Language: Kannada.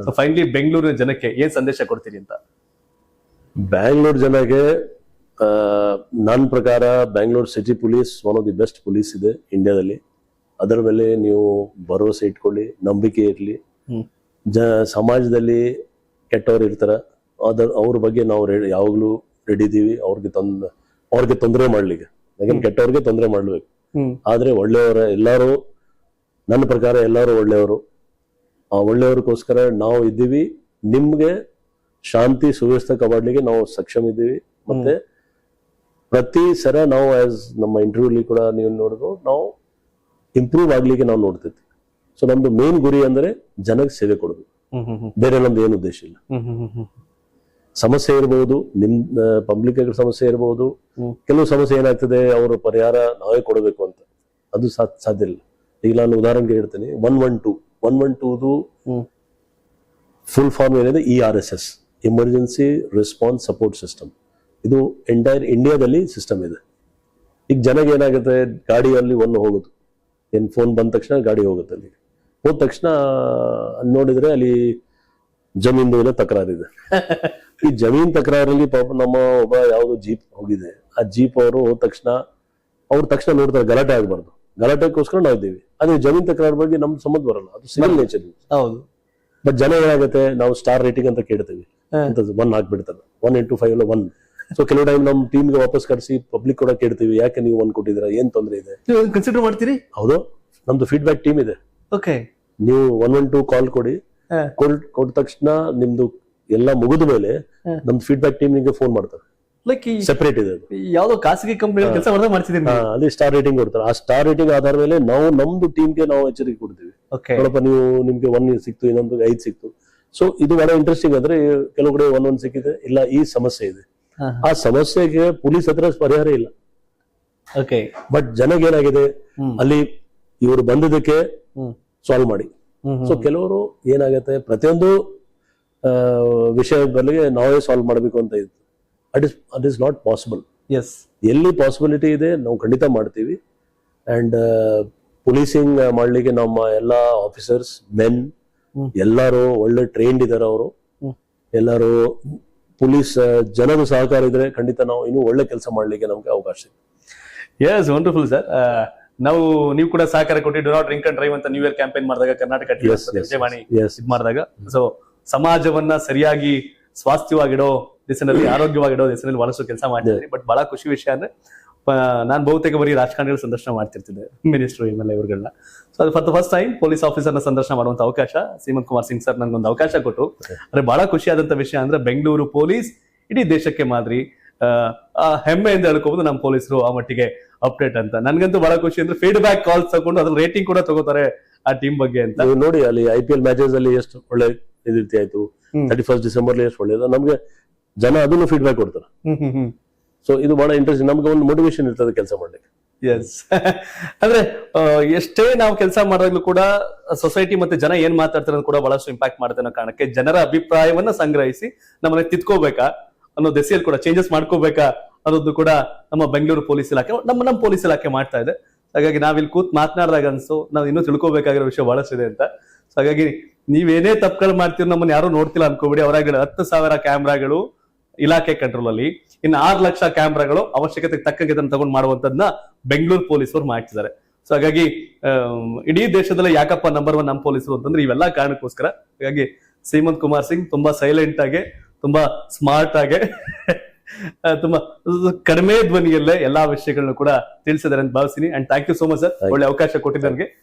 ಸೊ ಫೈನಲಿ ಬೆಂಗಳೂರಿನ ಜನಕ್ಕೆ ಏನ್ ಸಂದೇಶ ಕೊಡ್ತೀರಿ ಅಂತ? ಬ್ಯಾಂಗ್ಳೂರ್ ಜನಕ್ಕೆ ನನ್ನ ಪ್ರಕಾರ Bangalore city police one of the best police ಇದೆ ಇಂಡಿಯಾದಲ್ಲಿ. ಅದರ ಮೇಲೆ ನೀವು ಭರವಸೆ ಇಟ್ಕೊಳ್ಳಿ, ನಂಬಿಕೆ ಇರಲಿ. ಸಮಾಜದಲ್ಲಿ ಕೆಟ್ಟವ್ರು ಇರ್ತಾರ, ಅವ್ರ ಬಗ್ಗೆ ನಾವು ಯಾವಾಗ್ಲೂ ರೆಡಿ ಇದೀವಿ ಅವ್ರಿಗೆ ತೊಂದರೆ ಮಾಡ್ಲಿಕ್ಕೆ. ಯಾಕಂದ್ರೆ ಕೆಟ್ಟವ್ರಿಗೆ ತೊಂದರೆ ಮಾಡ್ಬೇಕು, ಆದ್ರೆ ಒಳ್ಳೆಯವರ ಎಲ್ಲಾರು, ನನ್ನ ಪ್ರಕಾರ ಎಲ್ಲಾರು ಒಳ್ಳೆಯವರು. ಆ ಒಳ್ಳೆಯವ್ರಿಗೋಸ್ಕರ ನಾವು ಇದ್ದೀವಿ. ನಿಮ್ಗೆ ಶಾಂತಿ ಸುವ್ಯವಸ್ಥೆ ಕಾಪಾಡ್ಲಿಕ್ಕೆ ನಾವು ಸಕ್ಷಮ ಇದ್ದೀವಿ. ಮತ್ತೆ ಪ್ರತಿ ಸರ ನಾವು ನಮ್ಮ ಇಂಟರ್ವ್ಯೂಲಿ ಕೂಡ ನೀವು ನೋಡಿದ್ರು, ನಾವು ಇಂಪ್ರೂವ್ ಆಗ್ಲಿಕ್ಕೆ ನಾವು ನೋಡ್ತಿದ್ವಿ. ಸೊ ನಮ್ದು ಮೇನ್ ಗುರಿ ಅಂದ್ರೆ ಜನಕ್ಕೆ ಸೇವೆ ಕೊಡೋದು, ಬೇರೆ ನಮ್ದು ಏನು ಉದ್ದೇಶ ಇಲ್ಲ. ಸಮಸ್ಯೆ ಇರಬಹುದು, ನಿಮ್ ಪಬ್ಲಿಕ್ ಸಮಸ್ಯೆ ಇರಬಹುದು, ಕೆಲವು ಸಮಸ್ಯೆ ಏನಾಗ್ತದೆ ಅವ್ರ ಪರಿಹಾರ ನಾವೇ ಕೊಡಬೇಕು ಅಂತ, ಅದು ಸಾಧ್ಯ ಇಲ್ಲ. ಈಗ ನಾನು ಉದಾಹರಣೆಗೆ ಹೇಳ್ತೇನೆ, 112 ಫುಲ್ ಫಾರ್ಮ್ ಏನಿದೆ ERSS, emergency response support system. ಇದು ಎಂಟೈರ್ ಇಂಡಿಯಾದಲ್ಲಿ ಸಿಸ್ಟಮ್ ಇದೆ. ಈಗ ಜನಗೆ ಏನಾಗುತ್ತೆ, ಗಾಡಿಯಲ್ಲಿ ಹೋಗುದು, ಏನ್ ಫೋನ್ ಬಂದ ತಕ್ಷಣ ಗಾಡಿ ಹೋಗುತ್ತೆ. ಅಲ್ಲಿ ಹೋದ ತಕ್ಷಣ ನೋಡಿದ್ರೆ ಅಲ್ಲಿ ಜಮೀನ್ದು ಏನೋ ತಕರಾರಿದೆ. ಈ ಜಮೀನ್ ತಕರಾರಲ್ಲಿ ಪಾಪ ನಮ್ಮ ಒಬ್ಬ ಯಾವ್ದೋ ಜೀಪ್ ಹೋಗಿದೆ, ಆ ಜೀಪ್ ಅವರು ಹೋದ ತಕ್ಷಣ ನೋಡ್ತಾರೆ, ಗಲಾಟೆ ಆಗ್ಬಾರ್ದು, ಗಲಾಟೆಗೋಸ್ಕರ ನಾವು ಇದ್ದೀವಿ. ಅದೇ ಜಮೀನ್ ತಕರಾರು ಬಗ್ಗೆ ನಮ್ ಸಂಬಂಧ ಬರಲ್ಲ, ಅದು ಸಿವಿಲ್ ನೇಚರ್. ಹೌದು. ಬಟ್ ಜನ ಏನಾಗುತ್ತೆ, ನಾವು ಸ್ಟಾರ್ ರೇಟಿಂಗ್ ಅಂತ ಕೇಳ್ತೀವಿ, 1 ಹಾಕ್ಬಿಡ್ತಾರೆ, 1 into 5 1. ಸೊ ಕೆಲವು ಟೈಮ್ ನಮ್ ಟೀಮ್ಗೆ ವಾಪಸ್ ಕರೆಸಿ ಪಬ್ಲಿಕ್ ಕೂಡ ಕೇಳ್ತೀವಿ, ಯಾಕೆ ನೀವು 1 ಕೊಟ್ಟಿದ್ದೀರಾ, ಏನ್ ತೊಂದರೆ ಇದೆ, ಕನ್ಸಿಡರ್ ಮಾಡ್ತೀರಿ? ಹೌದು, ನಮ್ದು ಫೀಡ್ಬ್ಯಾಕ್ ಟೀಮ್ ಇದೆ. ಓಕೆ, ನೀವು 112 ಕಾಲ್ ಕೊಡಿ, ಕೊಟ್ಟ ತಕ್ಷಣ ನಿಮ್ದು ಎಲ್ಲ ಮುಗಿದ ಮೇಲೆ ನಮ್ದು ಫೀಡ್ಬ್ಯಾಕ್ ಟೀಮ್ ನಿಮ್ಗೆ ಫೋನ್ ಮಾಡ್ತಾರೆ. ಲೈಕ್ ಸೆಪರೇಟ್ ಇದೆ, ಯಾವ್ದೋ ಖಾಸಗಿ ಕಂಪನಿ ಕೆಲಸ ಮಾಡ್ತಿದ್ದೀನಿ, ಅಲ್ಲಿ ಸ್ಟಾರ್ ರೇಟಿಂಗ್ ಕೊಡ್ತಾರೆ. ಆ ಸ್ಟಾರ್ ರೇಟಿಂಗ್ ಆಧಾರ ಮೇಲೆ ನಾವು ನಮ್ದು ಟೀಮ್ಗೆ ನಾವು ಎಚ್ಚರಿಕೆ ಕೊಡ್ತೀವಿ. ನೋಡಪ್ಪ, ನೀವು ನಿಮ್ಗೆ 1 ಸಿಕ್ತು, ಇನ್ನೊಂದು 5 ಸಿಕ್ತು. ಸೊ ಇದು ಬಹಳ ಇಂಟ್ರೆಸ್ಟಿಂಗ್. ಅಂದ್ರೆ ಕೆಲವು ಕಡೆ 1 ಸಿಕ್ಕಿದೆ, ಇಲ್ಲ ಈ ಸಮಸ್ಯೆ ಇದೆ, ಆ ಸಮಸ್ಯೆಗೆ ಪೊಲೀಸ್ ಹತ್ರ ಪರಿಹಾರ ಇಲ್ಲ. ಬಟ್ ಜನಗೆ ಏನಾಗಿದೆ, ಅಲ್ಲಿ ಇವರು ಬಂದಿದ್ದಕ್ಕೆ ಸಾಲ್ವ್ ಮಾಡಿ. ಸೊ ಕೆಲವರು ಏನಾಗುತ್ತೆ, ಪ್ರತಿಯೊಂದು ವಿಷಯ ಬದಲಿಗೆ ನಾವೇ ಸಾಲ್ವ್ ಮಾಡಬೇಕು ಅಂತ ಇತ್ತು. At is not possible. ಎಲ್ಲಿ ಪಾಸಿಬಿಲಿಟಿ ಇದೆ ನಾವು ಖಂಡಿತ ಮಾಡ್ತೀವಿ. ಅಂಡ್ ಪೊಲೀಸಿಂಗ್ ಮಾಡ್ಲಿಕ್ಕೆ ನಮ್ಮ ಎಲ್ಲಾ ಆಫೀಸರ್ಸ್ ಮೆನ್ ಎಲ್ಲರೂ ಒಳ್ಳೆ ಟ್ರೈನ್ಡ್ ಇದಾರೆ. ಅವರು ಎಲ್ಲರೂ ಪೊಲೀಸ್ ಜನದ ಸಹಕಾರ ಇದ್ರೆ ಖಂಡಿತ ನಾವು ಇನ್ನೂ ಒಳ್ಳೆ ಕೆಲಸ ಮಾಡ್ಲಿಕ್ಕೆ ನಮ್ಗೆ ಅವಕಾಶ ಇದೆ. Yes, wonderful sir. ನೀವು ಕೂಡ ಸಹಕಾರ ಕೊಟ್ಟು do not drink and drive ಅಂತ ನ್ಯೂ ಇಯರ್ ಕ್ಯಾಂಪೇನ್ ಮಾಡಿದಾಗ ಕರ್ನಾಟಕ ವಿಜಯವಾಣಿ ಇದ್ ಮಾಡಿದಾಗ, ಸೊ ಸಮಾಜವನ್ನ ಸರಿಯಾಗಿ ಸ್ವಾಸ್ಥ್ಯವಾಗಿಡೋ ದಿಸೆನಲ್ಲಿ, ಆರೋಗ್ಯವಾಗಿಡೋ ದಿಸೆನಲ್ಲಿ ಬಹಳಷ್ಟು ಕೆಲಸ ಮಾಡ್ತಿದ್ರಿ. ಬಟ್ ಬಹಳ ಖುಷಿ ವಿಷಯ ಅಂದ್ರೆ, ನಾನು ಬಹುತೇಕ ಬರೀ ರಾಜಕಾರಣಿಗಳ ಸಂದರ್ಶನ ಮಾಡ್ತಿರ್ತಿದ್ದೆ, ಮಿನಿಸ್ಟರ್ MLA ಇವರುಗಳನ್ನ. ಸೊ ಅದು for the first time police ಆಫೀಸರ್ನ ಸಂದರ್ಶನ ಮಾಡುವಂತ ಅವಕಾಶ ಸೀಮಂತ್ ಕುಮಾರ್ ಸಿಂಗ್ ಸರ್ ನನ್ಗೊಂದು ಅವಕಾಶ ಕೊಟ್ಟರು. ಅಂದ್ರೆ ಬಹಳ ಖುಷಿಯಾದಂತ ವಿಷಯ ಅಂದ್ರೆ, ಬೆಂಗಳೂರು ಪೊಲೀಸ್ ಇಡೀ ದೇಶಕ್ಕೆ ಮಾದರಿ, ಹೆಮ್ಮೆಯಿಂದ ಹೇಳ್ಕೋಬಹುದು ನಮ್ಮ ಪೊಲೀಸರು ಆ ಮಟ್ಟಿಗೆ ಅಪ್ಡೇಟ್ ಅಂತ. ನನ್ಗಂತೂ ಬಹಳ ಖುಷಿ ಅಂದ್ರೆ, ಫೀಡ್ಬ್ಯಾಕ್ ಕಾಲ್ಸ್ ತಗೊಂಡು ಅದ್ರ ರೇಟಿಂಗ್ ಕೂಡ ತಗೋತಾರೆ ಆ ಟೀಮ್ ಬಗ್ಗೆ ಅಂತ. ನೋಡಿ, ಅಲ್ಲಿ IPL ಮ್ಯಾಚಸ್ ಅಲ್ಲಿ ಎಷ್ಟು ಒಳ್ಳೆ ರೀತಿ ಆಯ್ತು, 31st ಡಿಸೆಂಬರ್ ಎಷ್ಟು ಒಳ್ಳೇದು, ನಮ್ಗೆ ಜನ ಅದನ್ನು ಫೀಡ್ಬ್ಯಾಕ್ ಕೊಡ್ತಾರೆ. ಸೊ ಇದು ಬಹಳ ಇಂಟ್ರೆಸ್ಟಿಂಗ್, ನಮ್ಗೆ ಒಂದು ಮೋಟಿವೇಶನ್ ಇರ್ತದೆ ಕೆಲಸ ಮಾಡ್ಲಿಕ್ಕೆ. ಎಸ್, ಅಂದ್ರೆ ಎಷ್ಟೇ ನಾವು ಕೆಲಸ ಮಾಡಿದಾಗ್ಲೂ ಕೂಡ ಸೊಸೈಟಿ ಮತ್ತೆ ಜನ ಏನ್ ಮಾತಾಡ್ತಾರೆ ಕೂಡ ಬಹಳಷ್ಟು ಇಂಪ್ಯಾಕ್ಟ್ ಮಾಡುತ್ತೆ ಅನ್ನೋ ಕಾರಣಕ್ಕೆ, ಜನರ ಅಭಿಪ್ರಾಯವನ್ನ ಸಂಗ್ರಹಿಸಿ ನಮ್ಮನ್ನ ತಿದ್ಕೋಬೇಕಾ ಅನ್ನೋ ದೆಸೆಯಲ್ಲಿ ಕೂಡ ಚೇಂಜಸ್ ಮಾಡ್ಕೋಬೇಕಾ ಅನ್ನೋದು ಕೂಡ ನಮ್ಮ ಬೆಂಗಳೂರು ಪೊಲೀಸ್ ಇಲಾಖೆ, ನಮ್ಮ ಪೊಲೀಸ್ ಇಲಾಖೆ ಮಾಡ್ತಾ ಇದೆ. ಹಾಗಾಗಿ ನಾವಿಲ್ಲಿ ಕೂತ್ ಮಾತನಾಡಿದಾಗ ಅನ್ಸು ನಾವು ಇನ್ನೂ ತಿಳ್ಕೊಬೇಕಾಗಿರೋ ವಿಷಯ ಬಹಳಷ್ಟಿದೆ ಅಂತ. ಸೊ ಹಾಗಾಗಿ ನೀವೇನೇ ತಪ್ಪುಗಳು ಮಾಡ್ತೀರಿ, ನಮ್ಮನ್ನ ಯಾರು ನೋಡ್ತಿಲ್ಲ ಅನ್ಕೋಬಿಡಿ. ಅವರಾಗ 10,000 ಕ್ಯಾಮ್ರಾಗಳು ಇಲಾಖೆ ಕಂಟ್ರೋಲ್ ಅಲ್ಲಿ, ಇನ್ನು 6 ಲಕ್ಷ ಕ್ಯಾಮ್ರಾಗಳು ಅವಶ್ಯಕತೆ ತಕ್ಕಂಗೆ ತಗೊಂಡು ಮಾಡುವಂತದ್ನ ಬೆಂಗಳೂರು ಪೊಲೀಸರು ಮಾಡ್ತಿದ್ದಾರೆ. ಸೊ ಹಾಗಾಗಿ ಇಡೀ ದೇಶದಲ್ಲಿ ಯಾಕಪ್ಪ ನಂಬರ್ 1 ನಮ್ಮ ಪೊಲೀಸರು ಅಂತಂದ್ರೆ ಇವೆಲ್ಲ ಕಾರಣಕ್ಕೋಸ್ಕರ. ಹಾಗಾಗಿ ಸೀಮಂತ್ ಕುಮಾರ್ ಸಿಂಗ್ ತುಂಬಾ ಸೈಲೆಂಟ್ ಆಗಿ, ತುಂಬಾ ಸ್ಮಾರ್ಟ್ ಆಗಿ, ತುಂಬಾ ಕಡಿಮೆ ಧ್ವನಿಯಲ್ಲೇ ಎಲ್ಲಾ ವಿಷಯಗಳನ್ನ ಕೂಡ ತಿಳಿಸಿದ್ದಾರೆ ಅಂತ ಭಾವಿಸ್ತೀನಿ. And thank you so much sir, ಒಳ್ಳೆ ಅವಕಾಶ ಕೊಟ್ಟಿದ್ದು ನನಗೆ.